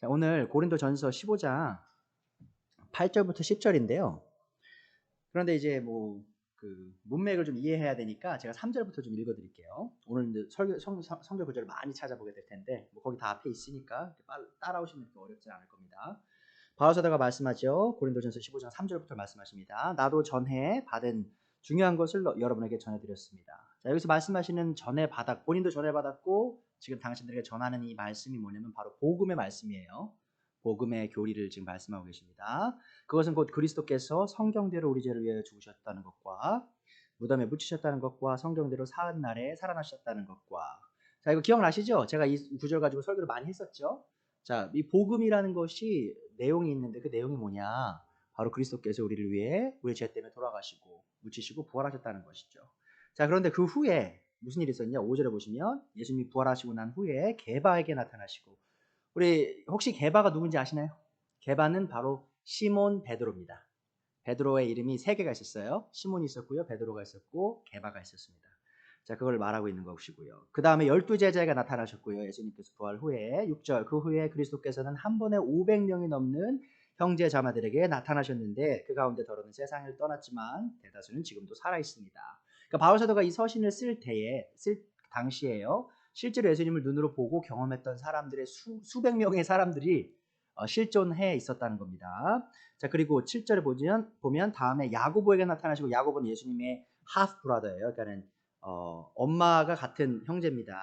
자, 오늘 고린도전서 15장 8절부터 10절인데요. 그런데 이제 그 문맥을 좀 이해해야 되니까 제가 3절부터 좀 읽어드릴게요. 오늘 이제 성경 구절을 많이 찾아보게 될 텐데 거기 다 앞에 있으니까 따라오시면 어렵지 않을 겁니다. 바울 사도가 말씀하죠. 고린도전서 15장 3절부터 말씀하십니다. 나도 전해 받은 중요한 것을 여러분에게 전해드렸습니다. 자, 여기서 말씀하시는 본인도 전해 받았고 지금 당신들에게 전하는 이 말씀이 뭐냐면 바로 복음의 말씀이에요. 복음의 교리를 지금 말씀하고 계십니다. 그것은 곧 그리스도께서 성경대로 우리 죄를 위하여 죽으셨다는 것과 무덤에 묻히셨다는 것과 성경대로 사흘 날에 살아나셨다는 것과, 자, 이거 기억나시죠? 제가 이 구절 가지고 설교를 많이 했었죠. 자, 이 복음이라는 것이 내용이 있는데 그 내용이 뭐냐? 바로 그리스도께서 우리를 위해 우리 죄 때문에 돌아가시고 묻히시고 부활하셨다는 것이죠. 자, 그런데 그 후에 무슨 일이 있었냐? 5절에 보시면 예수님이 부활하시고 난 후에 게바에게 나타나시고, 우리 혹시 게바가 누군지 아시나요? 게바는 바로 시몬 베드로입니다. 베드로의 이름이 3개가 있었어요. 시몬이 있었고요, 베드로가 있었고 게바가 있었습니다. 자, 그걸 말하고 있는 것이고요. 그 다음에 12제자가 나타나셨고요. 예수님께서 부활 후에 6절, 그 후에 그리스도께서는 한 번에 500명이 넘는 형제 자매들에게 나타나셨는데 그 가운데 더러는 세상을 떠났지만 대다수는 지금도 살아있습니다. 그러니까 바울 사도가 이 서신을 쓸 당시에요, 실제로 예수님을 눈으로 보고 경험했던 사람들의 수백 명의 사람들이 실존해 있었다는 겁니다. 자, 그리고 7절에 보면 다음에 야고보에게 나타나시고, 야고보는 예수님의 half brother예요. 그러니까는 엄마가 같은 형제입니다.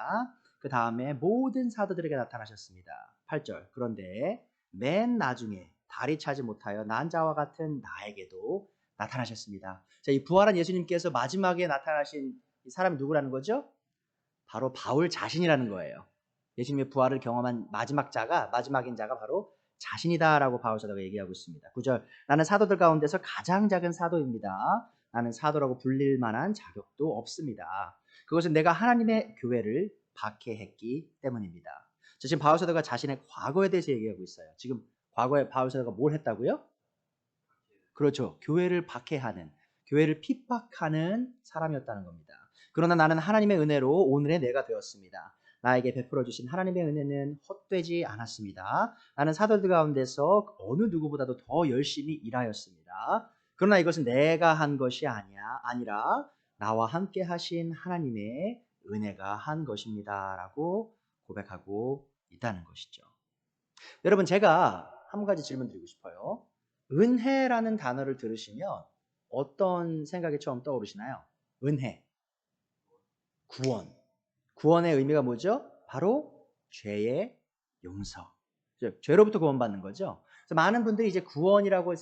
그 다음에 모든 사도들에게 나타나셨습니다. 8절. 그런데 맨 나중에 다리 차지 못하여 난 자와 같은 나에게도 나타나셨습니다. 자, 이 부활한 예수님께서 마지막에 나타나신 이 사람이 누구라는 거죠? 바로 바울 자신이라는 거예요. 예수님의 부활을 경험한 마지막인 자가 바로 자신이다라고 바울 사도가 얘기하고 있습니다. 9절. 나는 사도들 가운데서 가장 작은 사도입니다. 나는 사도라고 불릴 만한 자격도 없습니다. 그것은 내가 하나님의 교회를 박해했기 때문입니다. 자, 지금 바울 사도가 자신의 과거에 대해서 얘기하고 있어요. 지금 과거에 바울 사도가 뭘 했다고요? 그렇죠. 교회를 박해하는, 교회를 핍박하는 사람이었다는 겁니다. 그러나 나는 하나님의 은혜로 오늘의 내가 되었습니다. 나에게 베풀어 주신 하나님의 은혜는 헛되지 않았습니다. 나는 사도들 가운데서 어느 누구보다도 더 열심히 일하였습니다. 그러나 이것은 내가 한 것이 아니라 나와 함께 하신 하나님의 은혜가 한 것입니다. 라고 고백하고 있다는 것이죠. 여러분, 제가 한 가지 질문 드리고 싶어요. 은혜라는 단어를 들으시면 어떤 생각이 처음 떠오르시나요? 은혜, 구원. 구원의 의미가 뭐죠? 바로 죄의 용서. 죄로부터 구원받는 거죠. 그래서 많은 분들이 이제 구원이라고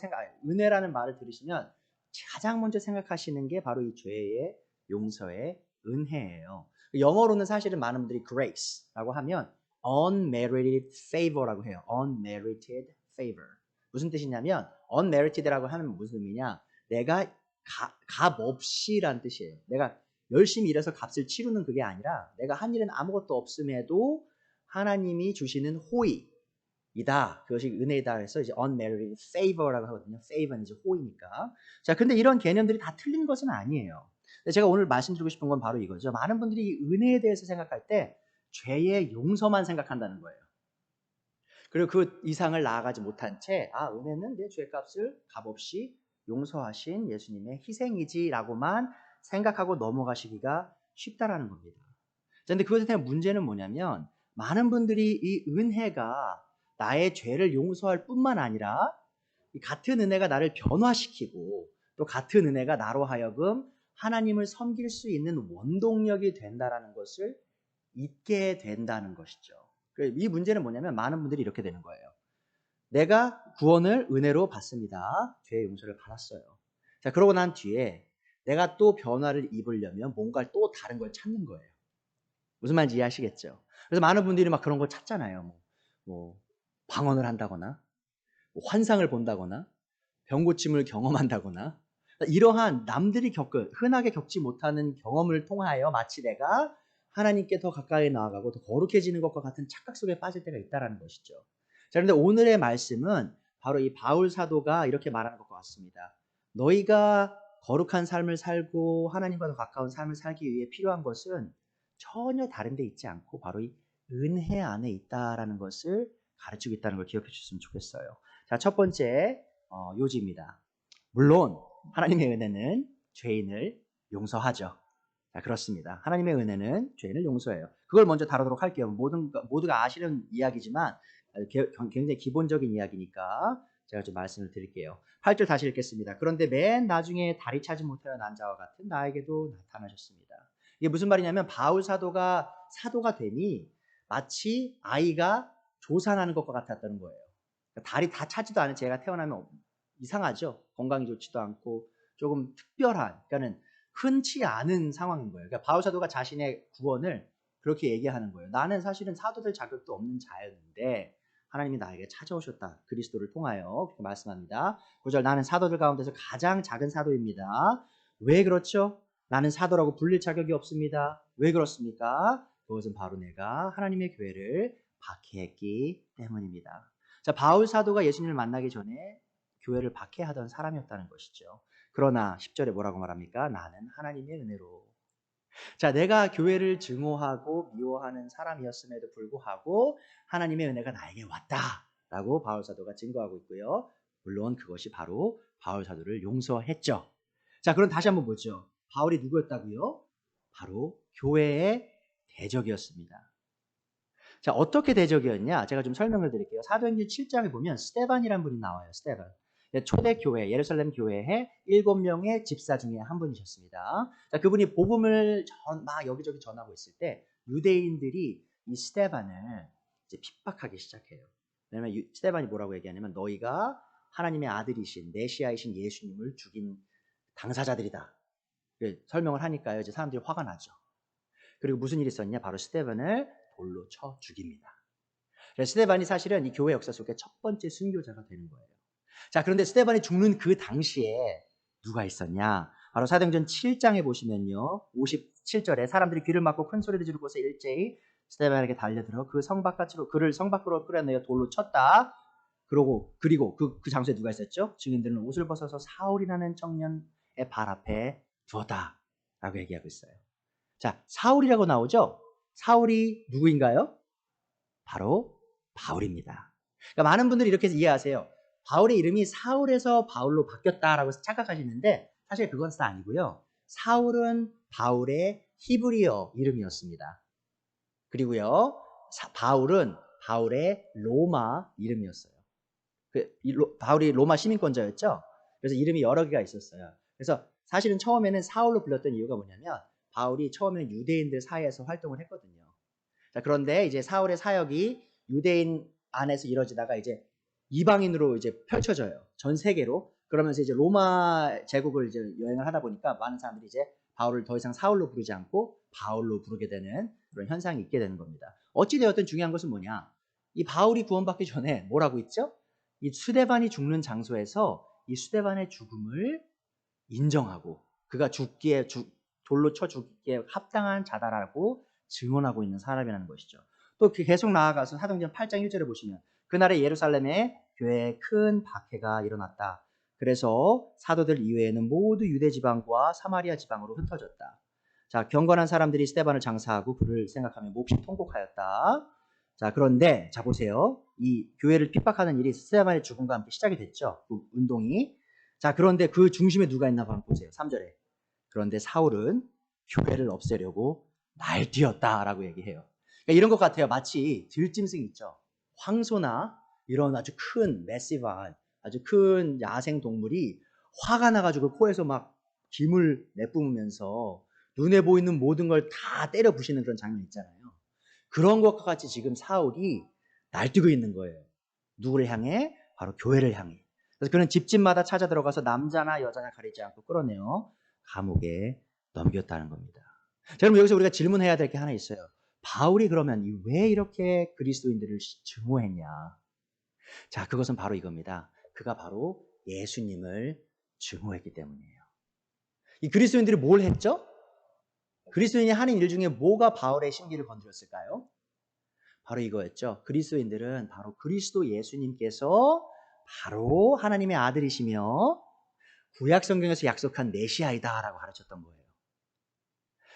은혜라는 말을 들으시면 가장 먼저 생각하시는 게 바로 이 죄의 용서의 은혜예요. 영어로는 사실은 많은 분들이 grace라고 하면 unmerited favor라고 해요. unmerited favor. 무슨 뜻이냐면 unmerited라고 하는 무슨 의미냐? 내가 값 없이라는 뜻이에요. 내가 열심히 일해서 값을 치르는 그게 아니라 내가 한 일은 아무것도 없음에도 하나님이 주시는 호의이다. 그것이 은혜이다. 그래서 이제 unmerited favor라고 하거든요. favor는 이제 호의니까. 자, 근데 이런 개념들이 다 틀린 것은 아니에요. 제가 오늘 말씀드리고 싶은 건 바로 이거죠. 많은 분들이 이 은혜에 대해서 생각할 때 죄의 용서만 생각한다는 거예요. 그리고 그 이상을 나아가지 못한 채, 은혜는 내 죄값을 값없이 용서하신 예수님의 희생이지라고만 생각하고 넘어가시기가 쉽다라는 겁니다. 그런데 그것에 대한 문제는 뭐냐면 많은 분들이 이 은혜가 나의 죄를 용서할 뿐만 아니라 이 같은 은혜가 나를 변화시키고 또 같은 은혜가 나로 하여금 하나님을 섬길 수 있는 원동력이 된다라는 것을 잊게 된다는 것이죠. 이 문제는 뭐냐면 많은 분들이 이렇게 되는 거예요. 내가 구원을 은혜로 받습니다. 죄의 용서를 받았어요. 자, 그러고 난 뒤에 내가 또 변화를 입으려면 뭔가 또 다른 걸 찾는 거예요. 무슨 말인지 이해하시겠죠? 그래서 많은 분들이 막 그런 걸 찾잖아요. 방언을 한다거나, 환상을 본다거나, 병고침을 경험한다거나, 이러한 남들이 흔하게 겪지 못하는 경험을 통하여 마치 내가 하나님께 더 가까이 나아가고 더 거룩해지는 것과 같은 착각 속에 빠질 때가 있다는 것이죠. 자, 그런데 오늘의 말씀은 바로 이 바울 사도가 이렇게 말하는 것과 같습니다. 너희가 거룩한 삶을 살고 하나님과 더 가까운 삶을 살기 위해 필요한 것은 전혀 다른 데 있지 않고 바로 이 은혜 안에 있다라는 것을 가르치고 있다는 걸 기억해 주셨으면 좋겠어요. 자, 첫 번째 요지입니다. 물론 하나님의 은혜는 죄인을 용서하죠. 자, 그렇습니다. 하나님의 은혜는 죄인을 용서해요. 그걸 먼저 다루도록 할게요. 모두가 아시는 이야기지만 굉장히 기본적인 이야기니까 제가 좀 말씀을 드릴게요. 8절 다시 읽겠습니다. 그런데 맨 나중에 다리 차지 못하여 난 자와 같은 나에게도 나타나셨습니다. 이게 무슨 말이냐면 바울 사도가 됨이 마치 아이가 조산하는 것과 같았다는 거예요. 그러니까 다리 다 차지도 않은 제가 태어나면 이상하죠. 건강이 좋지도 않고 조금 특별한, 그러니까는 흔치 않은 상황인 거예요. 그러니까 바울 사도가 자신의 구원을 그렇게 얘기하는 거예요. 나는 사실은 사도될 자격도 없는 자였는데 하나님이 나에게 찾아오셨다. 그리스도를 통하여 그렇게 말씀합니다. 9절 나는 사도들 가운데서 가장 작은 사도입니다. 왜 그렇죠? 나는 사도라고 불릴 자격이 없습니다. 왜 그렇습니까? 그것은 바로 내가 하나님의 교회를 박해했기 때문입니다. 자, 바울 사도가 예수님을 만나기 전에 교회를 박해하던 사람이었다는 것이죠. 그러나 10절에 뭐라고 말합니까? 나는 하나님의 은혜로. 자, 내가 교회를 증오하고 미워하는 사람이었음에도 불구하고 하나님의 은혜가 나에게 왔다라고 바울 사도가 증거하고 있고요. 물론 그것이 바로 바울 사도를 용서했죠. 자, 그럼 다시 한번 보죠. 바울이 누구였다고요? 바로 교회의 대적이었습니다. 자, 어떻게 대적이었냐? 제가 좀 설명을 드릴게요. 사도행전 7장에 보면 스데반이라는 분이 나와요. 스데반. 초대교회, 예루살렘 교회의 7명의 집사 중에 한 분이셨습니다. 자, 그분이 복음을 막 여기저기 전하고 있을 때 유대인들이 이 스데반을 이제 핍박하기 시작해요. 왜냐면 스데반이 뭐라고 얘기하냐면 너희가 하나님의 아들이신 메시아이신 예수님을 죽인 당사자들이다. 설명을 하니까요. 이제 사람들이 화가 나죠. 그리고 무슨 일이 있었냐? 바로 스데반을 돌로 쳐 죽입니다. 그래서 스데반이 사실은 이 교회 역사 속에 첫 번째 순교자가 되는 거예요. 자, 그런데 스데반이 죽는 그 당시에 누가 있었냐? 바로 사도행전 7장에 보시면요. 57절에 사람들이 귀를 막고 큰 소리를 지르고서 일제히 스데반에게 달려들어 그를 성 밖으로 끌어내어 돌로 쳤다. 그리고 그 장소에 누가 있었죠? 증인들은 옷을 벗어서 사울이라는 청년의 발 앞에 두었다. 라고 얘기하고 있어요. 자, 사울이라고 나오죠? 사울이 누구인가요? 바로 바울입니다. 그러니까 많은 분들이 이렇게 이해하세요. 바울의 이름이 사울에서 바울로 바뀌었다라고 생각하시는데 사실 그건 아니고요. 사울은 바울의 히브리어 이름이었습니다. 그리고요, 바울은 바울의 로마 이름이었어요. 바울이 로마 시민권자였죠. 그래서 이름이 여러 개가 있었어요. 그래서 사실은 처음에는 사울로 불렸던 이유가 뭐냐면 바울이 처음에는 유대인들 사이에서 활동을 했거든요. 자, 그런데 이제 사울의 사역이 유대인 안에서 이루어지다가 이제 이방인으로 이제 펼쳐져요. 전 세계로. 그러면서 이제 로마 제국을 이제 여행을 하다 보니까 많은 사람들이 이제 바울을 더 이상 사울로 부르지 않고 바울로 부르게 되는 그런 현상이 있게 되는 겁니다. 어찌되었든 중요한 것은 뭐냐? 이 바울이 구원받기 전에 뭐라고 있죠? 이 스데반이 죽는 장소에서 이 스데반의 죽음을 인정하고 그가 돌로 쳐 죽기에 합당한 자다라고 증언하고 있는 사람이라는 것이죠. 또 계속 나아가서 사도행전 8장 1절에 보시면 그날에 예루살렘에 교회에 큰 박해가 일어났다. 그래서 사도들 이외에는 모두 유대 지방과 사마리아 지방으로 흩어졌다. 자, 경건한 사람들이 스데반을 장사하고 그를 생각하며 몹시 통곡하였다. 자, 그런데 자 보세요. 이 교회를 핍박하는 일이 스데반의 죽음과 함께 시작이 됐죠. 그 운동이. 자, 그런데 그 중심에 누가 있나 한번 보세요. 3절에. 그런데 사울은 교회를 없애려고 날뛰었다라고 얘기해요. 그러니까 이런 것 같아요. 마치 들짐승 있죠. 황소나 이런 아주 큰 매시브한 아주 큰 야생 동물이 화가 나가지고 코에서 막 김을 내뿜으면서 눈에 보이는 모든 걸 다 때려 부시는 그런 장면 있잖아요. 그런 것과 같이 지금 사울이 날뛰고 있는 거예요. 누구를 향해? 바로 교회를 향해. 그래서 그는 집집마다 찾아 들어가서 남자나 여자나 가리지 않고 끌어내어 감옥에 넘겼다는 겁니다. 자, 그럼 여기서 우리가 질문해야 될 게 하나 있어요. 바울이 그러면 왜 이렇게 그리스도인들을 증오했냐? 자, 그것은 바로 이겁니다. 그가 바로 예수님을 증오했기 때문이에요. 이 그리스도인들이 뭘 했죠? 그리스도인이 하는 일 중에 뭐가 바울의 심기를 건드렸을까요? 바로 이거였죠. 그리스도인들은 바로 그리스도 예수님께서 바로 하나님의 아들이시며 구약 성경에서 약속한 메시아이다라고 가르쳤던 거예요.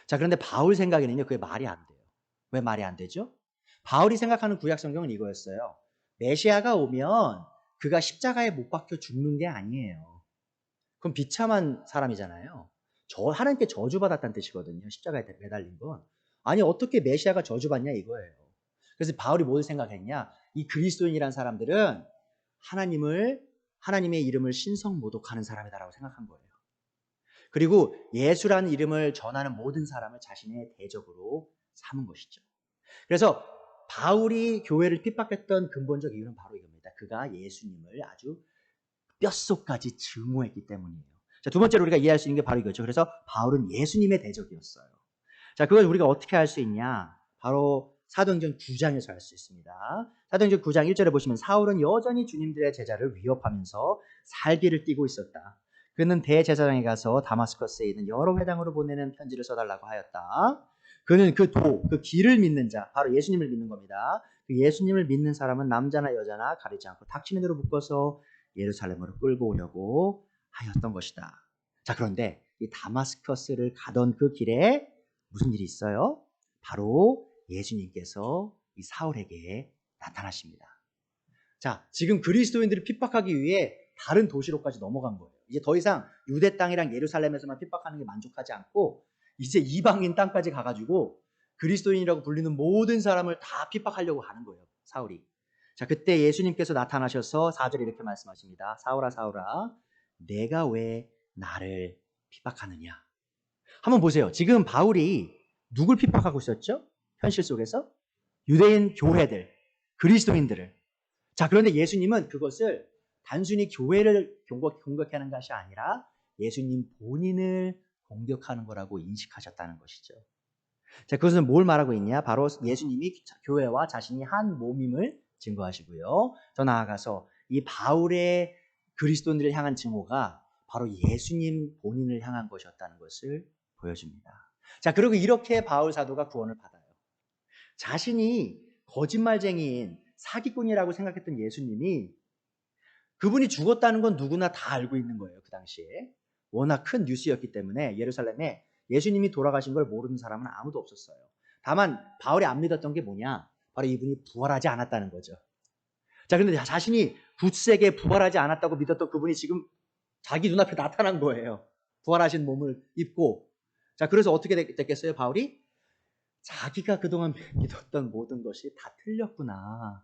자, 그런데 바울 생각에는요, 그게 말이 안 돼요. 왜 말이 안 되죠? 바울이 생각하는 구약 성경은 이거였어요. 메시아가 오면 그가 십자가에 못 박혀 죽는 게 아니에요. 그럼 비참한 사람이잖아요. 하나님께 저주받았다는 뜻이거든요. 십자가에 매달린 건. 아니 어떻게 메시아가 저주받냐 이거예요. 그래서 바울이 뭘 생각했냐? 이 그리스도인이란 사람들은 하나님의 이름을 신성모독하는 사람이다라고 생각한 거예요. 그리고 예수라는 이름을 전하는 모든 사람을 자신의 대적으로 삼은 것이죠. 그래서 바울이 교회를 핍박했던 근본적 이유는 바로 이겁니다. 그가 예수님을 아주 뼛속까지 증오했기 때문이에요. 자, 두 번째로 우리가 이해할 수 있는 게 바로 이거죠. 그래서 바울은 예수님의 대적이었어요. 자, 그걸 우리가 어떻게 할 수 있냐? 바로 사도행전 9장에서 할 수 있습니다. 사도행전 9장 1절에 보시면 사울은 여전히 주님들의 제자를 위협하면서 살기를 띠고 있었다. 그는 대제사장에 가서 다마스커스에 있는 여러 회당으로 보내는 편지를 써달라고 하였다. 그는 그 길을 믿는 자, 바로 예수님을 믿는 겁니다. 그 예수님을 믿는 사람은 남자나 여자나 가리지 않고 닥치는 대로 묶어서 예루살렘으로 끌고 오려고 하였던 것이다. 자, 그런데 이 다마스커스를 가던 그 길에 무슨 일이 있어요? 바로 예수님께서 이 사울에게 나타나십니다. 자, 지금 그리스도인들을 핍박하기 위해 다른 도시로까지 넘어간 거예요. 이제 더 이상 유대 땅이랑 예루살렘에서만 핍박하는 게 만족하지 않고 이제 이방인 땅까지 가가지고 그리스도인이라고 불리는 모든 사람을 다 핍박하려고 하는 거예요. 사울이. 자, 그때 예수님께서 나타나셔서 4절에 이렇게 말씀하십니다. 사울아 사울아 내가 왜 나를 핍박하느냐. 한번 보세요. 지금 바울이 누굴 핍박하고 있었죠? 현실 속에서? 유대인 교회들, 그리스도인들을. 자, 그런데 예수님은 그것을 단순히 교회를 공격하는 것이 아니라 예수님 본인을 공격하는 거라고 인식하셨다는 것이죠. 자, 그것은 뭘 말하고 있냐? 바로 예수님이 교회와 자신이 한 몸임을 증거하시고요. 더 나아가서 이 바울의 그리스도인들을 향한 증오가 바로 예수님 본인을 향한 것이었다는 것을 보여줍니다. 자, 그리고 이렇게 바울 사도가 구원을 받아요. 자신이 거짓말쟁이인 사기꾼이라고 생각했던 예수님이 그분이 죽었다는 건 누구나 다 알고 있는 거예요. 그 당시에. 워낙 큰 뉴스였기 때문에 예루살렘에 예수님이 돌아가신 걸 모르는 사람은 아무도 없었어요. 다만 바울이 안 믿었던 게 뭐냐? 바로 이분이 부활하지 않았다는 거죠. 자, 그런데 자신이 굳세게 부활하지 않았다고 믿었던 그분이 지금 자기 눈앞에 나타난 거예요. 부활하신 몸을 입고. 자, 그래서 어떻게 됐겠어요? 바울이? 자기가 그동안 믿었던 모든 것이 다 틀렸구나.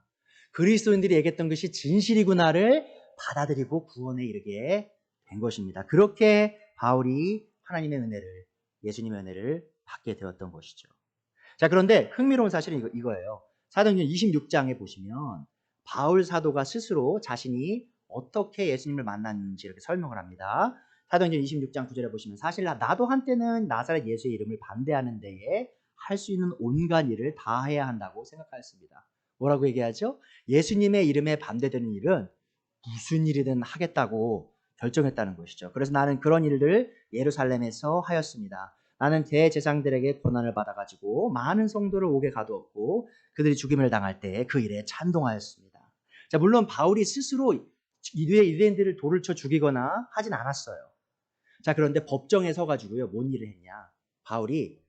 그리스도인들이 얘기했던 것이 진실이구나를 받아들이고 구원에 이르게 된 것입니다. 그렇게 바울이 하나님의 은혜를, 예수님의 은혜를 받게 되었던 것이죠. 자, 그런데 흥미로운 사실은 이거예요. 사도행전 26장에 보시면 바울 사도가 스스로 자신이 어떻게 예수님을 만났는지 이렇게 설명을 합니다. 사도행전 26장 9절에 보시면 사실 나도 한때는 나사렛 예수의 이름을 반대하는 데에 할 수 있는 온갖 일을 다 해야 한다고 생각하였습니다. 뭐라고 얘기하죠? 예수님의 이름에 반대되는 일은 무슨 일이든 하겠다고 결정했다는 것이죠. 그래서 나는 그런 일을 예루살렘에서 하였습니다. 나는 대제사장들에게 고난을 받아가지고 많은 성도를 옥에 가두었고 그들이 죽임을 당할 때 그 일에 찬동하였습니다. 자, 물론 바울이 스스로 유대인들을 돌을 쳐 죽이거나 하진 않았어요. 자, 그런데 법정에 서가지고요, 뭔 일을 했냐? 바울이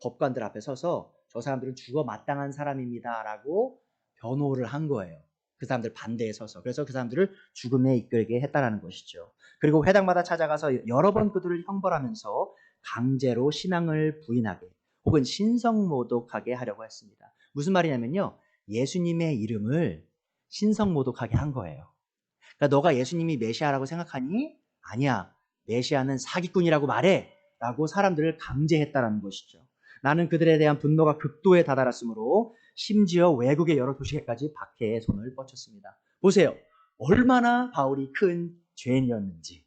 법관들 앞에 서서 저 사람들은 죽어 마땅한 사람입니다라고 변호를 한 거예요. 그 사람들 반대에 서서. 그래서 그 사람들을 죽음에 이끌게 했다라는 것이죠. 그리고 회당마다 찾아가서 여러 번 그들을 형벌하면서 강제로 신앙을 부인하게 혹은 신성모독하게 하려고 했습니다. 무슨 말이냐면요. 예수님의 이름을 신성모독하게 한 거예요. 그러니까 너가 예수님이 메시아라고 생각하니? 아니야. 메시아는 사기꾼이라고 말해. 라고 사람들을 강제했다라는 것이죠. 나는 그들에 대한 분노가 극도에 다다랐으므로 심지어 외국의 여러 도시에까지 박해에 손을 뻗쳤습니다. 보세요. 얼마나 바울이 큰 죄인이었는지.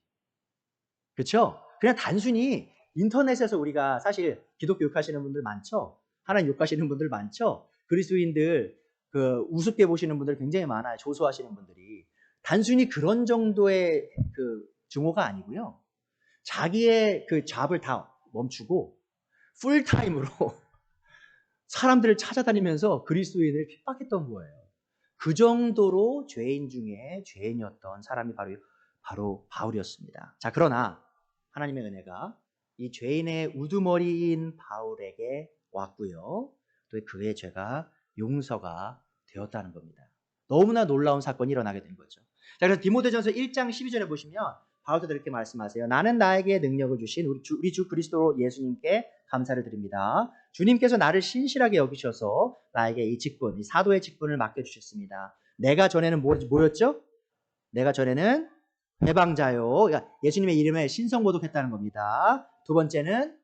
그렇죠? 그냥 단순히 인터넷에서 우리가 사실 기독교 욕하시는 분들 많죠? 하나님 욕하시는 분들 많죠? 그리스도인들 그 우습게 보시는 분들 굉장히 많아요. 조소하시는 분들이. 단순히 그런 정도의 그 증오가 아니고요. 자기의 그 잡을 다 멈추고 풀타임으로 사람들을 찾아다니면서 그리스도인을 핍박했던 거예요. 그 정도로 죄인 중에 죄인이었던 사람이 바로 바울이었습니다. 자, 그러나 하나님의 은혜가 이 죄인의 우두머리인 바울에게 왔고요. 또 그의 죄가 용서가 되었다는 겁니다. 너무나 놀라운 사건이 일어나게 된 거죠. 자, 그래서 디모데전서 1장 12절에 보시면 바울도 이렇게 말씀하세요. 나는 나에게 능력을 주신 우리 주 그리스도 예수님께 감사를 드립니다. 주님께서 나를 신실하게 여기셔서 나에게 이 직분, 이 사도의 직분을 맡겨주셨습니다. 내가 전에는 뭐였죠? 내가 전에는 회방자요. 그러니까 예수님의 이름에 신성모독했다는 겁니다. 두 번째는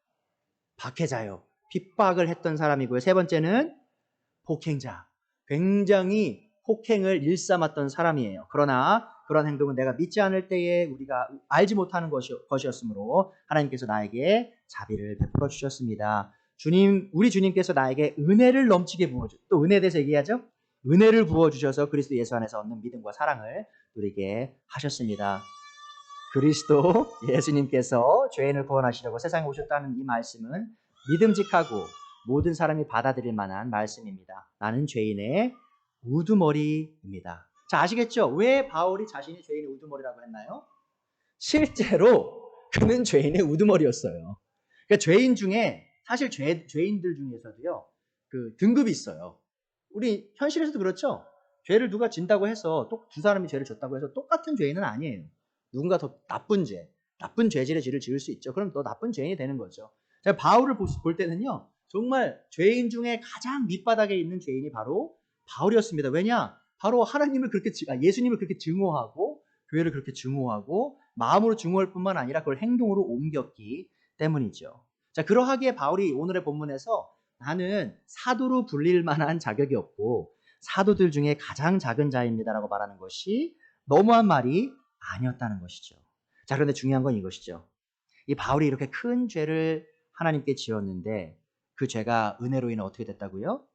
박해자요. 핍박을 했던 사람이고요. 세 번째는 폭행자. 굉장히 폭행을 일삼았던 사람이에요. 그러나 그런 행동은 내가 믿지 않을 때에 우리가 알지 못하는 것이었으므로 하나님께서 나에게 자비를 베풀어 주셨습니다. 우리 주님께서 나에게 은혜를 넘치게 부어주. 또 은혜에 대해서 얘기하죠. 은혜를 부어주셔서 그리스도 예수 안에서 얻는 믿음과 사랑을 누리게 하셨습니다. 그리스도 예수님께서 죄인을 구원하시려고 세상에 오셨다는 이 말씀은 믿음직하고 모든 사람이 받아들일 만한 말씀입니다. 나는 죄인의 우두머리입니다. 자, 아시겠죠? 왜 바울이 자신이 죄인의 우두머리라고 했나요? 실제로 그는 죄인의 우두머리였어요. 그러니까 죄인 중에 사실 죄인들 중에서도요, 그 등급이 있어요. 우리 현실에서도 그렇죠. 죄를 누가 진다고 해서 두 사람이 죄를 졌다고 해서 똑같은 죄인은 아니에요. 누군가 더 나쁜 죄질의 죄를 지을 수 있죠. 그럼 너 나쁜 죄인이 되는 거죠. 제가 바울을 볼 때는요, 정말 죄인 중에 가장 밑바닥에 있는 죄인이 바로 바울이었습니다. 왜냐? 바로 예수님을 그렇게 증오하고 교회를 그렇게 증오하고 마음으로 증오할 뿐만 아니라 그걸 행동으로 옮겼기 때문이죠. 자, 그러하기에 바울이 오늘의 본문에서 나는 사도로 불릴 만한 자격이 없고 사도들 중에 가장 작은 자입니다라고 말하는 것이 너무한 말이 아니었다는 것이죠. 자, 그런데 중요한 건 이것이죠. 이 바울이 이렇게 큰 죄를 하나님께 지었는데 그 죄가 은혜로 인해 어떻게 됐다고요?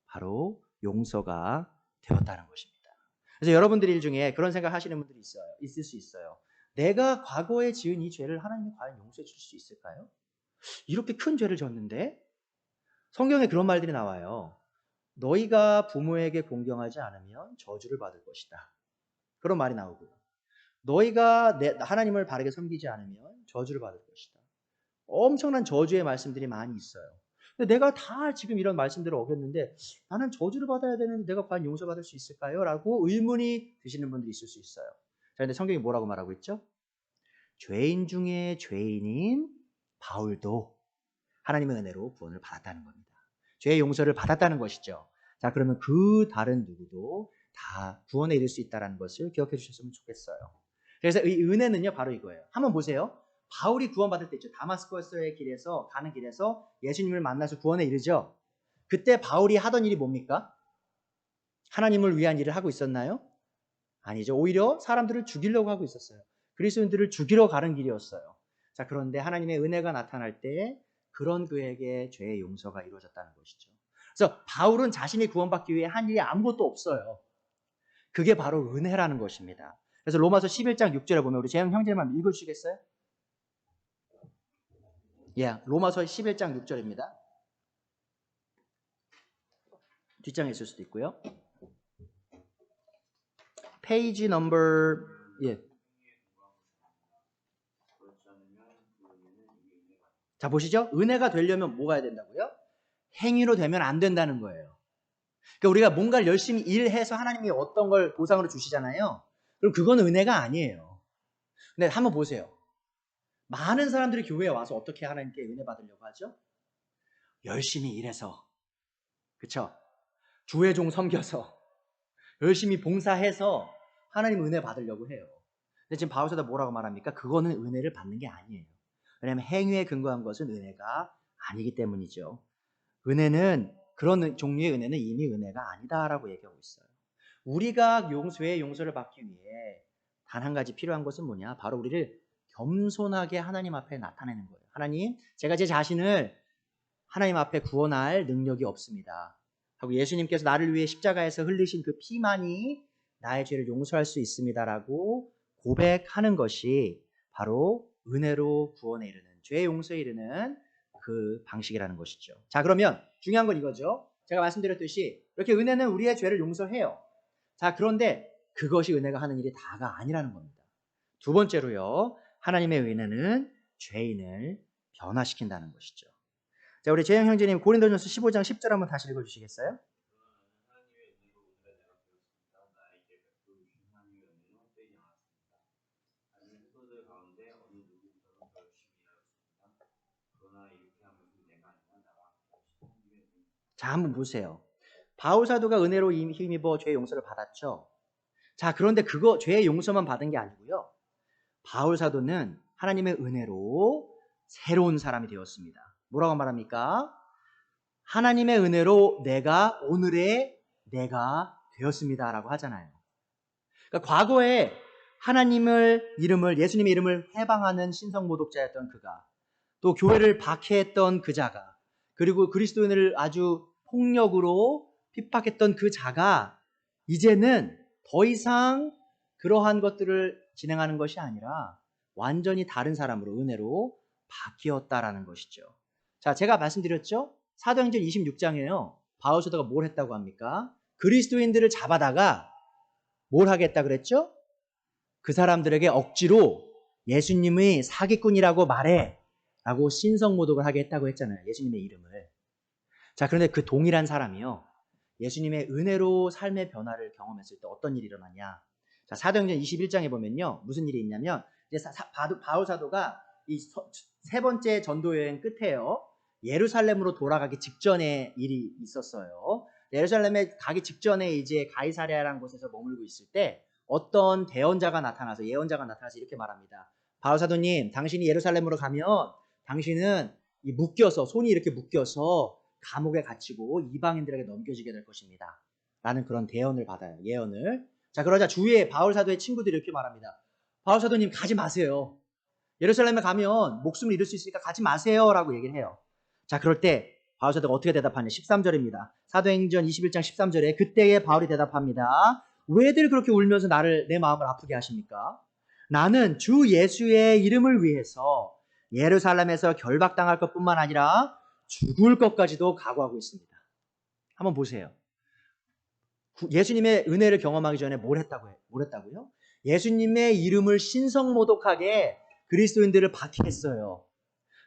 바로 용서가 되었다는 것입니다. 그래서 여러분들 중에 그런 생각 하시는 분들이 있을 수 있어요. 내가 과거에 지은 이 죄를 하나님이 과연 용서해 줄 수 있을까요? 이렇게 큰 죄를 졌는데 성경에 그런 말들이 나와요. 너희가 부모에게 공경하지 않으면 저주를 받을 것이다. 그런 말이 나오고요. 너희가 하나님을 바르게 섬기지 않으면 저주를 받을 것이다. 엄청난 저주의 말씀들이 많이 있어요. 근데 내가 다 지금 이런 말씀들을 어겼는데 나는 저주를 받아야 되는데 내가 과연 용서받을 수 있을까요? 라고 의문이 드시는 분들이 있을 수 있어요. 자, 근데 성경이 뭐라고 말하고 있죠? 죄인 중에 죄인인 바울도 하나님의 은혜로 구원을 받았다는 겁니다. 죄의 용서를 받았다는 것이죠. 자, 그러면 그 다른 누구도 다 구원에 이를 수 있다는 것을 기억해 주셨으면 좋겠어요. 그래서 이 은혜는요, 바로 이거예요. 한번 보세요. 바울이 구원받을 때 있죠. 다마스커스의 길에서 가는 길에서 예수님을 만나서 구원에 이르죠. 그때 바울이 하던 일이 뭡니까? 하나님을 위한 일을 하고 있었나요? 아니죠. 오히려 사람들을 죽이려고 하고 있었어요. 그리스도인들을 죽이러 가는 길이었어요. 자, 그런데 하나님의 은혜가 나타날 때 그런 그에게 죄의 용서가 이루어졌다는 것이죠. 그래서 바울은 자신이 구원받기 위해 한 일이 아무것도 없어요. 그게 바로 은혜라는 것입니다. 그래서 로마서 11장 6절에 보면 우리 재영 형제만 읽어주시겠어요? 로마서 11장 6절입니다. 뒷장에 있을 수도 있고요. 페이지 넘버 자, 보시죠. 은혜가 되려면 뭐가 해야 된다고요? 행위로 되면 안 된다는 거예요. 그러니까 우리가 뭔가를 열심히 일해서 하나님이 어떤 걸 보상으로 주시잖아요. 그럼 그건 은혜가 아니에요. 근데 한번 보세요. 많은 사람들이 교회에 와서 어떻게 하나님께 은혜 받으려고 하죠? 열심히 일해서, 그쵸? 주의 종 섬겨서, 열심히 봉사해서 하나님 은혜 받으려고 해요. 근데 지금 바울사도 뭐라고 말합니까? 그거는 은혜를 받는 게 아니에요. 왜냐하면 행위에 근거한 것은 은혜가 아니기 때문이죠. 은혜는 그런 종류의 은혜는 이미 은혜가 아니다라고 얘기하고 있어요. 우리가 죄의 용서를 받기 위해 단 한 가지 필요한 것은 뭐냐? 바로 우리를 겸손하게 하나님 앞에 나타내는 거예요. 하나님, 제가 제 자신을 하나님 앞에 구원할 능력이 없습니다. 하고 예수님께서 나를 위해 십자가에서 흘리신 그 피만이 나의 죄를 용서할 수 있습니다라고 고백하는 것이 바로 은혜로 구원에 이르는, 죄의 용서에 이르는 그 방식이라는 것이죠. 자, 그러면 중요한 건 이거죠. 제가 말씀드렸듯이 이렇게 은혜는 우리의 죄를 용서해요. 자, 그런데 그것이 은혜가 하는 일이 다가 아니라는 겁니다. 두 번째로요, 하나님의 은혜는 죄인을 변화시킨다는 것이죠. 자, 우리 재영 형제님 고린도전서 15장 10절 한번 다시 읽어주시겠어요? 성도들 가운데 어느 누구보다도 더 열심히 일하였습니다. 그러나 이렇게 하면 내가 아니라 나와 함께 하시는 이유는. 자, 한번 보세요. 바울 사도가 은혜로 힘입어 죄의 용서를 받았죠. 자, 그런데 그거 죄의 용서만 받은 게 아니고요. 바울 사도는 하나님의 은혜로 새로운 사람이 되었습니다. 뭐라고 말합니까? 하나님의 은혜로 내가 오늘의 내가 되었습니다라고 하잖아요. 그러니까 과거에 하나님의 예수님의 이름을 해방하는 신성모독자였던 그가, 또 교회를 박해했던 그 자가, 그리고 그리스도인을 아주 폭력으로 핍박했던 그 자가 이제는 더 이상 그러한 것들을 진행하는 것이 아니라 완전히 다른 사람으로 은혜로 바뀌었다라는 것이죠. 자, 제가 말씀드렸죠? 사도행전 26장에요. 바울 사도가 뭘 했다고 합니까? 그리스도인들을 잡아다가 뭘 하겠다 그랬죠? 그 사람들에게 억지로 예수님의 사기꾼이라고 말해 라고 신성모독을 하게 했다고 했잖아요. 예수님의 이름을. 자, 그런데 그 동일한 사람이요. 예수님의 은혜로 삶의 변화를 경험했을 때 어떤 일이 일어나냐. 자, 사도행전 21장에 보면요. 무슨 일이 있냐면 이제 바울 사도가 이 세 번째 전도 여행 끝에요. 예루살렘으로 돌아가기 직전에 일이 있었어요. 예루살렘에 가기 직전에 이제 가이사랴라는 곳에서 머물고 있을 때 어떤 예언자가 나타나서 이렇게 말합니다. 바울 사도님, 당신이 예루살렘으로 가면 당신은 손이 이렇게 묶여서 감옥에 갇히고 이방인들에게 넘겨지게 될 것입니다. 라는 그런 대언을 받아요. 예언을. 자, 그러자 주위에 바울 사도의 친구들이 이렇게 말합니다. 바울 사도님 가지 마세요. 예루살렘에 가면 목숨을 잃을 수 있으니까 가지 마세요. 라고 얘기를 해요. 자, 그럴 때 바울 사도가 어떻게 대답하냐. 13절입니다. 사도행전 21장 13절에 그때에 바울이 대답합니다. 왜들 그렇게 울면서 내 마음을 아프게 하십니까? 나는 주 예수의 이름을 위해서 예루살렘에서 결박당할 것뿐만 아니라 죽을 것까지도 각오하고 있습니다. 한번 보세요. 예수님의 은혜를 경험하기 전에 뭘 했다고요? 예수님의 이름을 신성모독하게 그리스도인들을 박해했어요.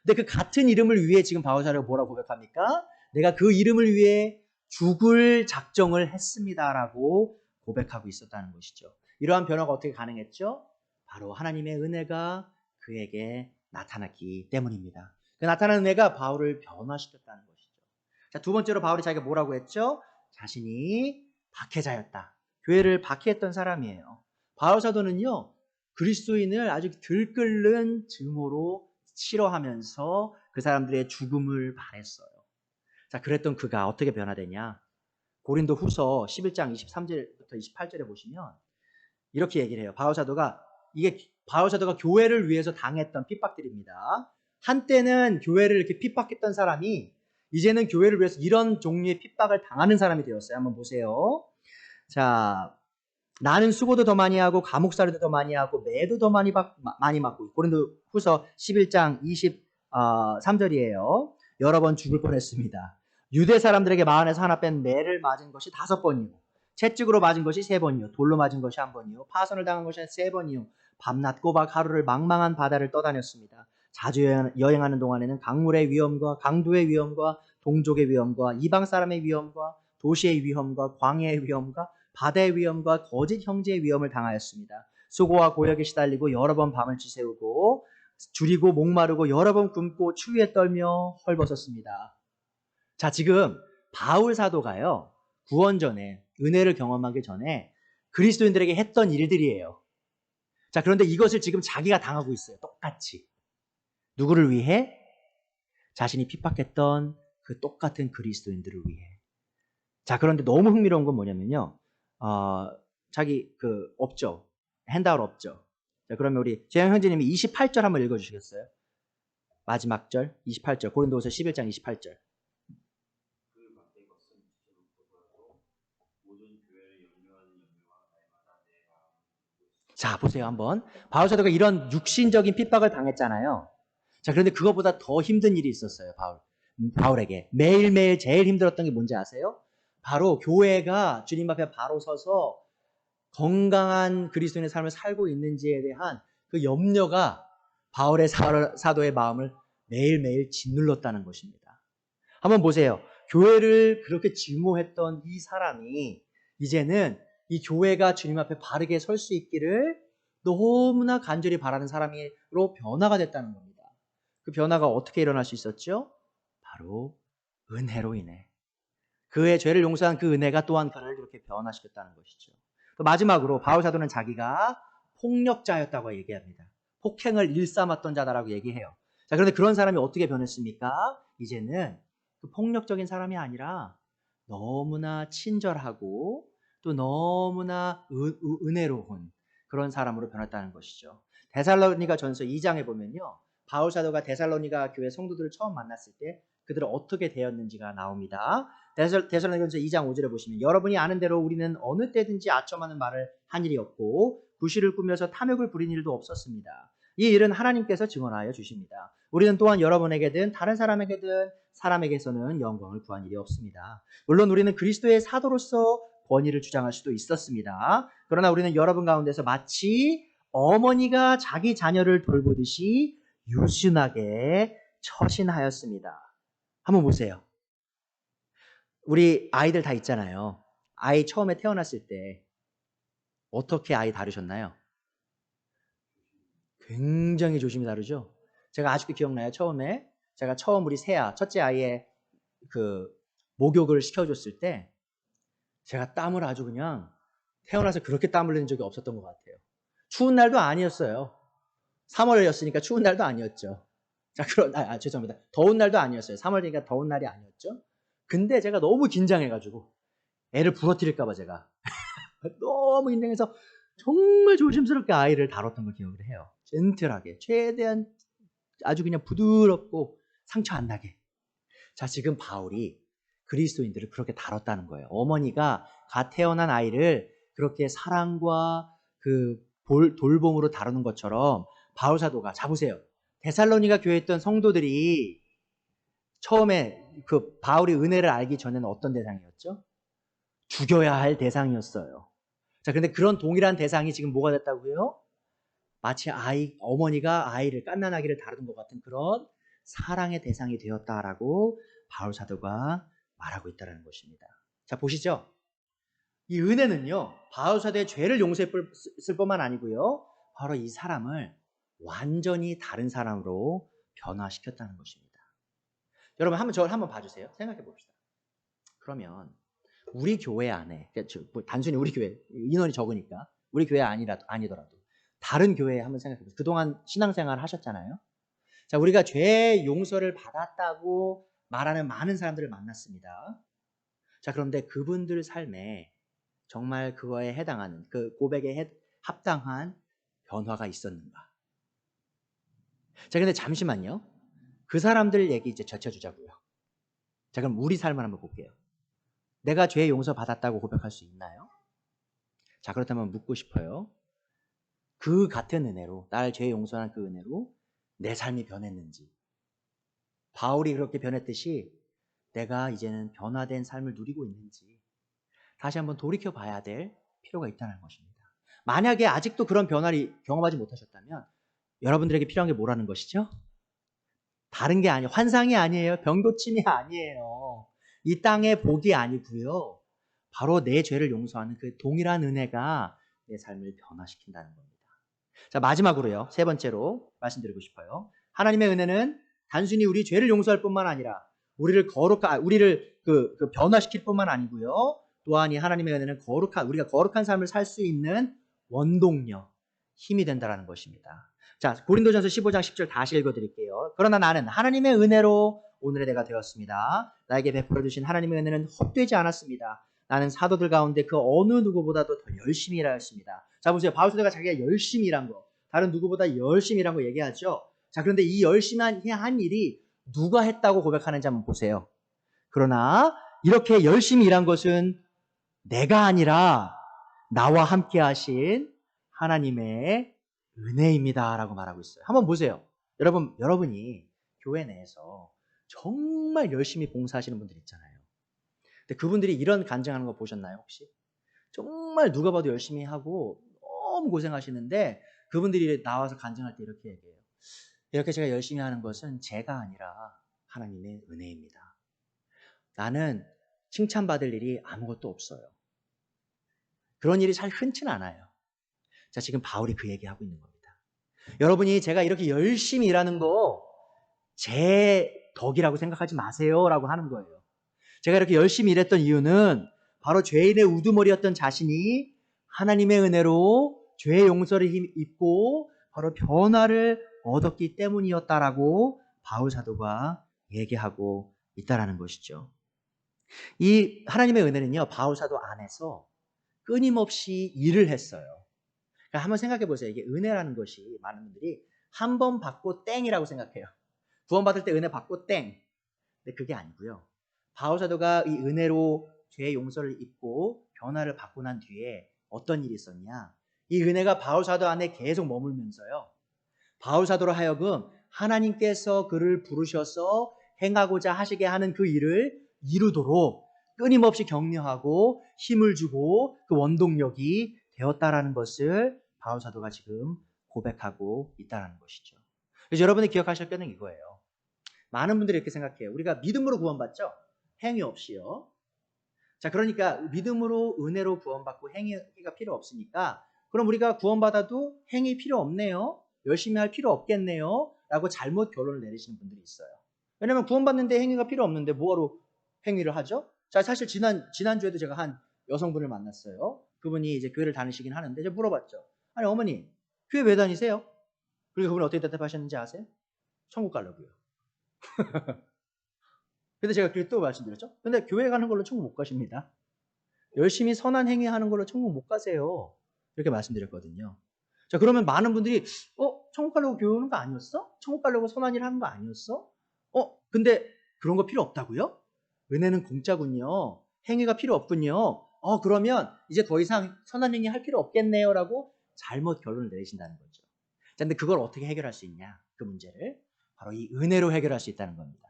근데 그 같은 이름을 위해 지금 바울 사도가 뭐라고 고백합니까? 내가 그 이름을 위해 죽을 작정을 했습니다라고 고백하고 있었다는 것이죠. 이러한 변화가 어떻게 가능했죠? 바로 하나님의 은혜가 그에게 나타났기 때문입니다. 그 나타난 은혜가 바울을 변화시켰다는 것이죠. 자, 두 번째로 바울이 자기가 뭐라고 했죠? 자신이 박해자였다. 교회를 박해했던 사람이에요. 바울 사도는요, 그리스도인을 아주 들끓는 증오로 싫어하면서 그 사람들의 죽음을 바랬어요. 자, 그랬던 그가 어떻게 변화되냐? 고린도 후서 11장 23절부터 28절에 보시면 이렇게 얘기를 해요. 바울 사도가 교회를 위해서 당했던 핍박들입니다. 한때는 교회를 이렇게 핍박했던 사람이 이제는 교회를 위해서 이런 종류의 핍박을 당하는 사람이 되었어요. 한번 보세요. 자, 나는 수고도 더 많이 하고 감옥살이도 더 많이 하고 매도 더 많이 맞고. 고린도 후서 11장 23절이에요. 여러 번 죽을 뻔했습니다. 유대 사람들에게 마흔에서 하나 뺀 매를 맞은 것이 5번이요. 채찍으로 맞은 것이 3번이요. 돌로 맞은 것이 1번이요. 파손을 당한 것이 3번이요. 밤낮 꼬박 하루를 망망한 바다를 떠다녔습니다. 자주 여행하는 동안에는 강물의 위험과 강도의 위험과 동족의 위험과 이방 사람의 위험과 도시의 위험과 광야의 위험과 바다의 위험과 거짓 형제의 위험을 당하였습니다. 수고와 고역에 시달리고 여러 번 밤을 지새우고 줄이고 목마르고 여러 번 굶고 추위에 떨며 헐벗었습니다. 자, 지금 바울 사도가요, 구원 전에, 은혜를 경험하기 전에 그리스도인들에게 했던 일들이에요. 자, 그런데 이것을 지금 자기가 당하고 있어요. 똑같이. 누구를 위해? 자신이 핍박했던 그 똑같은 그리스도인들을 위해. 자, 그런데 너무 흥미로운 건 뭐냐면요. 자기 없죠. 핸드아웃 없죠. 자, 그러면 우리 재영 형제님이 28절 한번 읽어주시겠어요? 마지막 절 28절 고린도후서 11장 28절. 자, 보세요 한번. 바울 사도가 이런 육신적인 핍박을 당했잖아요. 자, 그런데 그것보다 더 힘든 일이 있었어요. 바울에게 매일매일 제일 힘들었던 게 뭔지 아세요? 바로 교회가 주님 앞에 바로 서서 건강한 그리스도인의 삶을 살고 있는지에 대한 그 염려가 바울의 사도의 마음을 매일매일 짓눌렀다는 것입니다. 한번 보세요. 교회를 그렇게 증오했던 이 사람이 이제는 이 교회가 주님 앞에 바르게 설 수 있기를 너무나 간절히 바라는 사람으로 변화가 됐다는 겁니다. 그 변화가 어떻게 일어날 수 있었죠? 바로 은혜로 인해. 그의 죄를 용서한 그 은혜가 또한 그를 그렇게 변화시켰다는 것이죠. 또 마지막으로 바울 사도는 자기가 폭력자였다고 얘기합니다. 폭행을 일삼았던 자다라고 얘기해요. 자, 그런데 그런 사람이 어떻게 변했습니까? 이제는 그 폭력적인 사람이 아니라 너무나 친절하고 또 너무나 은혜로운 그런 사람으로 변했다는 것이죠. 데살로니가 전서 2장에 보면요. 바울 사도가 데살로니가 교회 성도들을 처음 만났을 때 그들은 어떻게 되었는지가 나옵니다. 데살로니가전서 2장 5절에 보시면 여러분이 아는 대로 우리는 어느 때든지 아첨하는 말을 한 일이 없고 구실을 꾸며서 탐욕을 부린 일도 없었습니다. 이 일은 하나님께서 증언하여 주십니다. 우리는 또한 여러분에게든 다른 사람에게든 사람에게서는 영광을 구한 일이 없습니다. 물론 우리는 그리스도의 사도로서 권위를 주장할 수도 있었습니다. 그러나 우리는 여러분 가운데서 마치 어머니가 자기 자녀를 돌보듯이 유순하게 처신하였습니다. 한번 보세요. 우리 아이들 다 있잖아요. 아이 처음에 태어났을 때 어떻게 아이 다루셨나요? 굉장히 조심히 다루죠. 제가 아직도 기억나요. 처음에 제가 처음 우리 세아 첫째 아이의 그 목욕을 시켜줬을 때 제가 땀을 아주 그냥 태어나서 그렇게 땀 흘린 적이 없었던 것 같아요. 추운 날도 아니었어요. 3월이었으니까 추운 날도 아니었죠. 자, 죄송합니다. 더운 날도 아니었어요. 3월이니까 더운 날이 아니었죠. 근데 제가 너무 긴장해가지고 애를 부러뜨릴까봐 제가 너무 긴장해서 정말 조심스럽게 아이를 다뤘던 걸 기억을 해요. 젠틀하게 최대한 아주 그냥 부드럽고 상처 안 나게. 자, 지금 바울이 그리스도인들을 그렇게 다뤘다는 거예요. 어머니가 갓 태어난 아이를 그렇게 사랑과 그 돌봄으로 다루는 것처럼 바울 사도가, 자 보세요. 데살로니가 교회에 있던 성도들이 처음에 그 바울이 은혜를 알기 전에는 어떤 대상이었죠? 죽여야 할 대상이었어요. 자, 근데 그런 동일한 대상이 지금 뭐가 됐다고요? 마치 어머니가 아이를 갓난아기를 다루는 것 같은 그런 사랑의 대상이 되었다라고 바울 사도가 말하고 있다는 것입니다. 자, 보시죠. 이 은혜는요, 바울 사도의 죄를 용서했을 뿐만 아니고요, 바로 이 사람을 완전히 다른 사람으로 변화시켰다는 것입니다. 여러분, 저를 한번 봐주세요. 생각해 봅시다. 그러면 우리 교회 안에, 단순히 우리 교회, 인원이 적으니까 우리 교회 아니더라도 다른 교회에 한번 생각해 보세요. 그동안 신앙생활 하셨잖아요. 자, 우리가 죄 용서를 받았다고 말하는 많은 사람들을 만났습니다. 자, 그런데 그분들 삶에 정말 그거에 해당하는, 그 고백에 합당한 변화가 있었는가? 자, 근데 잠시만요. 그 사람들 얘기 이제 젖혀주자고요. 자, 그럼 우리 삶을 한번 볼게요. 내가 죄 용서 받았다고 고백할 수 있나요? 자, 그렇다면 묻고 싶어요. 그 같은 은혜로, 나를 죄 용서한 그 은혜로 내 삶이 변했는지, 바울이 그렇게 변했듯이 내가 이제는 변화된 삶을 누리고 있는지 다시 한번 돌이켜 봐야 될 필요가 있다는 것입니다. 만약에 아직도 그런 변화를 경험하지 못하셨다면 여러분들에게 필요한 게 뭐라는 것이죠? 다른 게 아니에요. 환상이 아니에요. 병고침이 아니에요. 이 땅의 복이 아니고요. 바로 내 죄를 용서하는 그 동일한 은혜가 내 삶을 변화시킨다는 겁니다. 자, 마지막으로요. 세 번째로 말씀드리고 싶어요. 하나님의 은혜는 단순히 우리 죄를 용서할 뿐만 아니라 우리를 변화시킬 뿐만 아니고요. 또한 이 하나님의 은혜는 우리가 거룩한 삶을 살 수 있는 원동력, 힘이 된다는 것입니다. 자, 고린도전서 15장 10절 다시 읽어드릴게요. 그러나 나는 하나님의 은혜로 오늘의 내가 되었습니다. 나에게 베풀어 주신 하나님의 은혜는 헛되지 않았습니다. 나는 사도들 가운데 그 어느 누구보다도 더 열심히 일하였습니다. 자, 보세요. 바울 사도가 자기가 열심히 일한 거, 다른 누구보다 열심히 일한 거 얘기하죠. 자, 그런데 이 열심히 한 일이 누가 했다고 고백하는지 한번 보세요. 그러나 이렇게 열심히 일한 것은 내가 아니라 나와 함께 하신 하나님의 은혜입니다 라고 말하고 있어요. 한번 보세요. 여러분이 교회 내에서 정말 열심히 봉사하시는 분들 있잖아요. 근데 그분들이 이런 간증하는 거 보셨나요, 혹시? 정말 누가 봐도 열심히 하고 너무 고생하시는데 그분들이 나와서 간증할 때 이렇게 얘기해요. 이렇게 제가 열심히 하는 것은 제가 아니라 하나님의 은혜입니다. 나는 칭찬받을 일이 아무것도 없어요. 그런 일이 잘 흔치는 않아요. 자, 지금 바울이 그 얘기하고 있는 겁니다. 여러분이 제가 이렇게 열심히 일하는 거 제 덕이라고 생각하지 마세요라고 하는 거예요. 제가 이렇게 열심히 일했던 이유는 바로 죄인의 우두머리였던 자신이 하나님의 은혜로 죄의 용서를 입고 바로 변화를 얻었기 때문이었다라고 바울 사도가 얘기하고 있다라는 것이죠. 이 하나님의 은혜는요, 바울 사도 안에서 끊임없이 일을 했어요. 그러니까 한번 생각해 보세요. 이게 은혜라는 것이 많은 분들이 한 번 받고 땡이라고 생각해요. 구원받을 때 은혜 받고 땡. 근데 그게 아니고요. 바울 사도가 이 은혜로 죄의 용서를 입고 변화를 받고 난 뒤에 어떤 일이 있었냐? 이 은혜가 바울 사도 안에 계속 머물면서요. 바울 사도로 하여금 하나님께서 그를 부르셔서 행하고자 하시게 하는 그 일을 이루도록 끊임없이 격려하고 힘을 주고 그 원동력이 되었다라는 것을 바울 사도가 지금 고백하고 있다는 것이죠. 그래서 여러분이 기억하실 거는 이거예요. 많은 분들이 이렇게 생각해요. 우리가 믿음으로 구원받죠? 행위 없이요. 자, 그러니까 믿음으로 은혜로 구원받고 행위가 필요 없으니까 그럼 우리가 구원받아도 행위 필요 없네요. 열심히 할 필요 없겠네요. 라고 잘못 결론을 내리시는 분들이 있어요. 왜냐하면 구원받는데 행위가 필요 없는데 뭐하러 행위를 하죠? 자, 사실 지난주에도 제가 한 여성분을 만났어요. 그분이 이제 교회를 다니시긴 하는데 제가 물어봤죠. 아니, 어머니, 교회 왜 다니세요? 그리고 그분이 어떻게 대답하셨는지 아세요? 천국 가려고요. 근데 제가 그렇게 또 말씀드렸죠. 근데 교회 가는 걸로 천국 못 가십니다. 열심히 선한 행위 하는 걸로 천국 못 가세요. 이렇게 말씀드렸거든요. 자, 그러면 많은 분들이 천국 가려고 교회 오는 거 아니었어? 천국 가려고 선한 일 하는 거 아니었어? 근데 그런 거 필요 없다고요? 은혜는 공짜군요. 행위가 필요 없군요. 그러면 이제 더 이상 선한 행위 할 필요 없겠네요. 라고 잘못 결론을 내리신다는 거죠. 자, 근데 그걸 어떻게 해결할 수 있냐? 그 문제를 바로 이 은혜로 해결할 수 있다는 겁니다.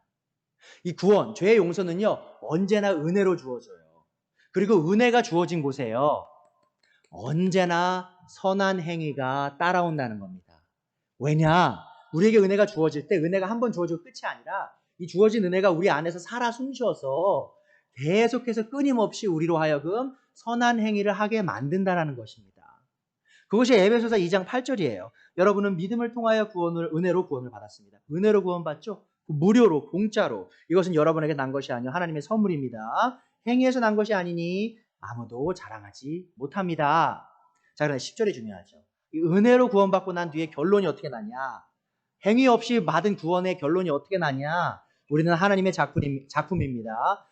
이 구원, 죄의 용서는요, 언제나 은혜로 주어져요. 그리고 은혜가 주어진 곳에요, 언제나 선한 행위가 따라온다는 겁니다. 왜냐? 우리에게 은혜가 주어질 때 은혜가 한 번 주어지고 끝이 아니라 이 주어진 은혜가 우리 안에서 살아 숨쉬어서 계속해서 끊임없이 우리로 하여금 선한 행위를 하게 만든다는 것입니다. 그것이 에베소서 2장 8절이에요. 여러분은 믿음을 통하여 은혜로 구원을 받았습니다. 은혜로 구원받죠? 무료로, 공짜로. 이것은 여러분에게 난 것이 아니요 하나님의 선물입니다. 행위에서 난 것이 아니니 아무도 자랑하지 못합니다. 자, 그런데 10절이 중요하죠. 이 은혜로 구원받고 난 뒤에 결론이 어떻게 나냐? 행위 없이 받은 구원의 결론이 어떻게 나냐? 우리는 하나님의 작품입니다.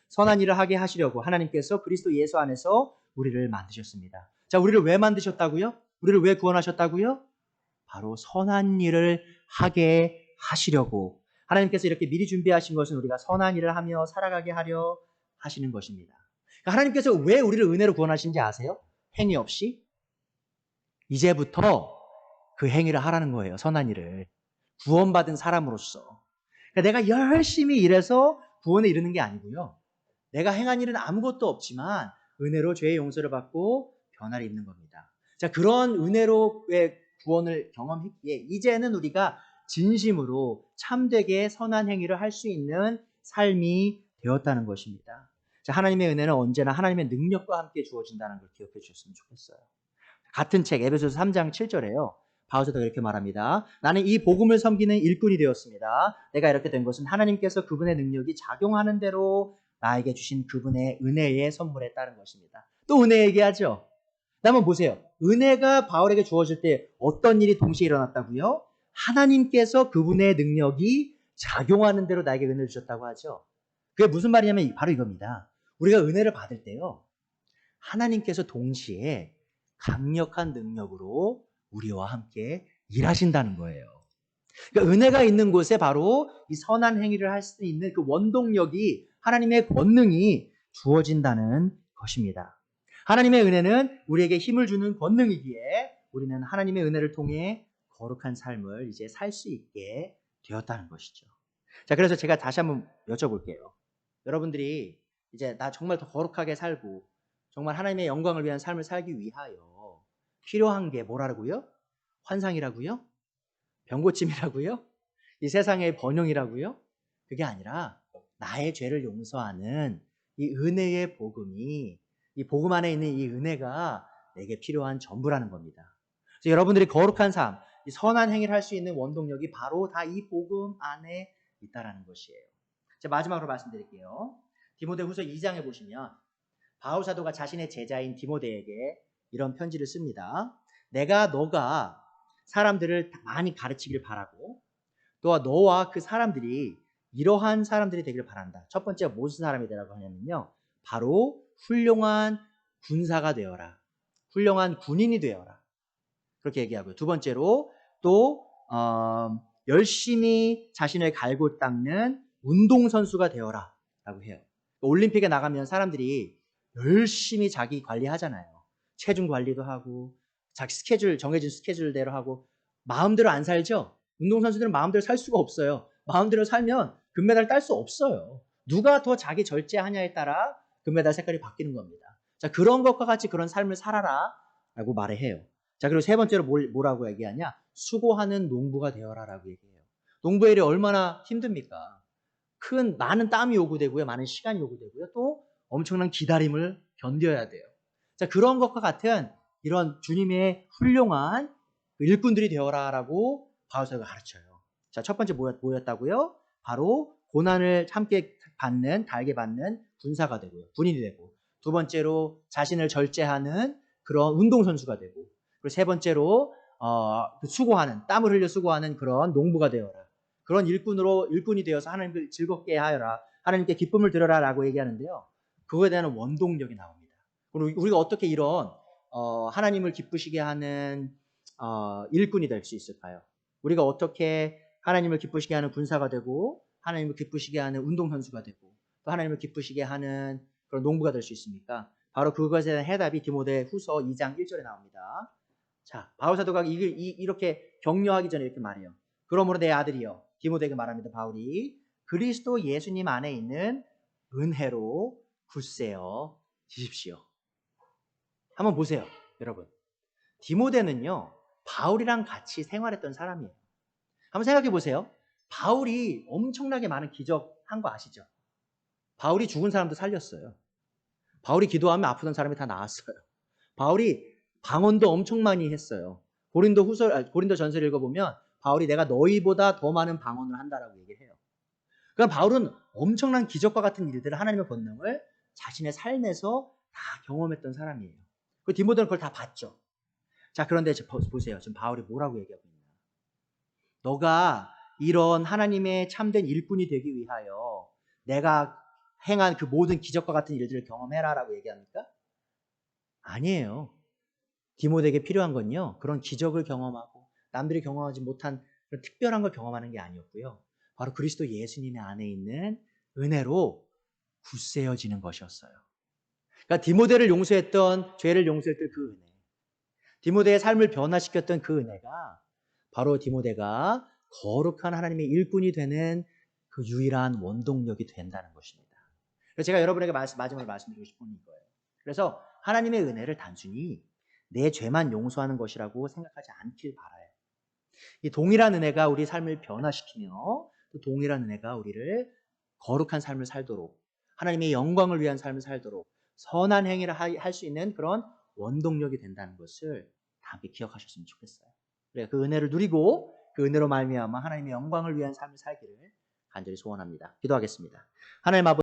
선한 일을 하게 하시려고 하나님께서 그리스도 예수 안에서 우리를 만드셨습니다. 자, 우리를 왜 만드셨다고요? 우리를 왜 구원하셨다고요? 바로 선한 일을 하게 하시려고. 하나님께서 이렇게 미리 준비하신 것은 우리가 선한 일을 하며 살아가게 하려 하시는 것입니다. 그러니까 하나님께서 왜 우리를 은혜로 구원하신지 아세요? 행위 없이? 이제부터 그 행위를 하라는 거예요. 선한 일을. 구원받은 사람으로서. 그러니까 내가 열심히 일해서 구원에 이르는 게 아니고요. 내가 행한 일은 아무것도 없지만 은혜로 죄의 용서를 받고 변화를 입는 겁니다. 자, 그런 은혜로의 구원을 경험했기에 이제는 우리가 진심으로 참되게 선한 행위를 할 수 있는 삶이 되었다는 것입니다. 자, 하나님의 은혜는 언제나 하나님의 능력과 함께 주어진다는 걸 기억해 주셨으면 좋겠어요. 같은 책 에베소서 3장 7절에요. 바울 사도가 이렇게 말합니다. 나는 이 복음을 섬기는 일꾼이 되었습니다. 내가 이렇게 된 것은 하나님께서 그분의 능력이 작용하는 대로 나에게 주신 그분의 은혜의 선물에 따른 것입니다. 또 은혜 얘기하죠. 한번 보세요. 은혜가 바울에게 주어질 때 어떤 일이 동시에 일어났다고요? 하나님께서 그분의 능력이 작용하는 대로 나에게 은혜를 주셨다고 하죠. 그게 무슨 말이냐면 바로 이겁니다. 우리가 은혜를 받을 때요, 하나님께서 동시에 강력한 능력으로 우리와 함께 일하신다는 거예요. 그러니까 은혜가 있는 곳에 바로 이 선한 행위를 할 수 있는 그 원동력이, 하나님의 권능이 주어진다는 것입니다. 하나님의 은혜는 우리에게 힘을 주는 권능이기에 우리는 하나님의 은혜를 통해 거룩한 삶을 이제 살 수 있게 되었다는 것이죠. 자, 그래서 제가 다시 한번 여쭤볼게요. 여러분들이 이제 나 정말 더 거룩하게 살고 정말 하나님의 영광을 위한 삶을 살기 위하여 필요한 게 뭐라고요? 환상이라고요? 병고침이라고요? 이 세상의 번영이라고요? 그게 아니라 나의 죄를 용서하는 이 은혜의 복음이, 이 복음 안에 있는 이 은혜가 내게 필요한 전부라는 겁니다. 그래서 여러분들이 거룩한 삶, 이 선한 행위를 할 수 있는 원동력이 바로 다 이 복음 안에 있다라는 것이에요. 자, 마지막으로 말씀드릴게요. 디모데후서 2장에 보시면 바울 사도가 자신의 제자인 디모데에게 이런 편지를 씁니다. 너가 사람들을 많이 가르치기를 바라고 또 너와 그 사람들이 이러한 사람들이 되기를 바란다. 첫 번째가 무슨 사람이 되라고 하냐면요. 바로 훌륭한 군사가 되어라. 훌륭한 군인이 되어라. 그렇게 얘기하고요. 두 번째로 또 열심히 자신을 갈고 닦는 운동선수가 되어라 라고 해요. 올림픽에 나가면 사람들이 열심히 자기 관리하잖아요. 체중 관리도 하고 자기 스케줄 정해진 스케줄대로 하고 마음대로 안 살죠. 운동선수들은 마음대로 살 수가 없어요. 마음대로 살면 금메달 딸 수 없어요. 누가 더 자기 절제하냐에 따라 금메달 색깔이 바뀌는 겁니다. 자, 그런 것과 같이 그런 삶을 살아라 라고 말을 해요. 자, 그리고 세 번째로 뭐라고 얘기하냐? 수고하는 농부가 되어라 라고 얘기해요. 농부의 일이 얼마나 힘듭니까? 많은 땀이 요구되고요. 많은 시간이 요구되고요. 또 엄청난 기다림을 견뎌야 돼요. 자, 그런 것과 같은 이런 주님의 훌륭한 일꾼들이 되어라라고 바울사도가 가르쳐요. 자, 첫 번째 뭐였다고요? 바로 고난을 함께 달게 받는 군사가 되고요. 군인이 되고. 두 번째로 자신을 절제하는 그런 운동선수가 되고. 그리고 세 번째로 땀을 흘려 수고하는 그런 농부가 되어라. 그런 일꾼이 되어서 하나님을 즐겁게 하여라. 하나님께 기쁨을 드려라 라고 얘기하는데요. 그거에 대한 원동력이 나옵니다. 그리고 우리가 어떻게 이런 하나님을 기쁘시게 하는 일꾼이 될 수 있을까요? 우리가 어떻게 하나님을 기쁘시게 하는 군사가 되고 하나님을 기쁘시게 하는 운동선수가 되고 또 하나님을 기쁘시게 하는 그런 농부가 될 수 있습니까? 바로 그것에 대한 해답이 디모데후서 2장 1절에 나옵니다. 자, 바울 사도가 이렇게 격려하기 전에 이렇게 말해요. 그러므로 내 아들이여, 디모데에게 말합니다. 바울이 그리스도 예수님 안에 있는 은혜로 굳세어 지십시오. 한번 보세요, 여러분. 디모데는요, 바울이랑 같이 생활했던 사람이에요. 한번 생각해 보세요. 바울이 엄청나게 많은 기적한 거 아시죠? 바울이 죽은 사람도 살렸어요. 바울이 기도하면 아프던 사람이 다 나았어요. 바울이 방언도 엄청 많이 했어요. 고린도 전서를 읽어보면 바울이 내가 너희보다 더 많은 방언을 한다라고 얘기를 해요. 그러니까 바울은 엄청난 기적과 같은 일들을 하나님의 권능을 자신의 삶에서 다 경험했던 사람이에요. 그 디모데는 그걸 다 봤죠. 자, 그런데 보세요. 지금 바울이 뭐라고 얘기하고 있냐. 너가 이런 하나님의 참된 일꾼이 되기 위하여 내가 행한 그 모든 기적과 같은 일들을 경험해라라고 얘기합니까? 아니에요. 디모데에게 필요한 건요. 그런 기적을 경험하고 남들이 경험하지 못한 그런 특별한 걸 경험하는 게 아니었고요. 바로 그리스도 예수님의 안에 있는 은혜로 굳세어지는 것이었어요. 그러니까 디모데를 용서했던 죄를 용서했던 그 은혜. 디모데의 삶을 변화시켰던 그 은혜가 바로 디모데가 거룩한 하나님의 일꾼이 되는 그 유일한 원동력이 된다는 것입니다. 그래서 제가 여러분에게 마지막으로 말씀드리고 싶은 거예요. 그래서 하나님의 은혜를 단순히 내 죄만 용서하는 것이라고 생각하지 않길 바라요. 이 동일한 은혜가 우리 삶을 변화시키며 또 동일한 은혜가 우리를 거룩한 삶을 살도록 하나님의 영광을 위한 삶을 살도록 선한 행위를 할 수 있는 그런 원동력이 된다는 것을 다 함께 기억하셨으면 좋겠어요. 그래서 그 은혜를 누리고 그 은혜로 말미암아 하나님의 영광을 위한 삶을 살기를 간절히 소원합니다. 기도하겠습니다. 하나님 아버지